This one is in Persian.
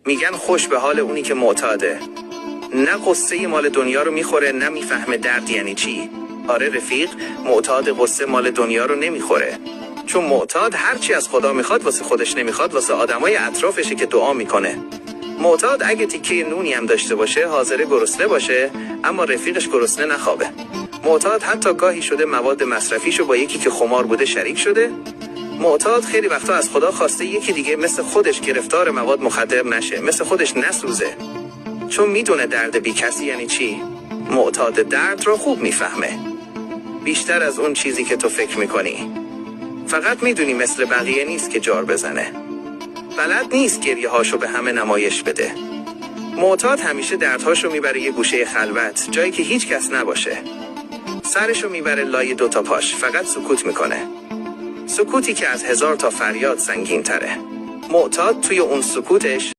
میگن خوش به حال اونی که معتاده. نه قصه مال دنیا رو میخوره، نه میفهمه درد یعنی چی. آره رفیق، معتاد قصه مال دنیا رو نمیخوره. چون معتاد هرچی از خدا میخواد واسه خودش نمیخواد واسه آدمای اطرافشه که دعا میکنه. معتاد اگه تیکه نونی هم داشته باشه حاضر گرسنه باشه، اما رفیقش گرسنه نخوابه. معتاد حتی گاهی شده مواد مصرفیشو با یکی که خمار بوده شریک شده. معتاد خیلی وقتا از خدا خواسته یکی دیگه مثل خودش گرفتار مواد مخدر نشه، مثل خودش نسوزه. چون میدونه درد بی کسی یعنی چی. معتاد درد رو خوب میفهمه، بیشتر از اون چیزی که تو فکر میکنی. فقط میدونی مثل بقیه نیست که جار بزنه. بلد نیست گریه هاشو به همه نمایش بده. معتاد همیشه دردهاشو میبره یه گوشه خلوت، جایی که هیچ کس نباشه. سرشو میبره لای 2 تا پاش، فقط سکوت میکنه. سکوتی که از 1000 تا فریاد سنگین تره. معتاد توی اون سکوتش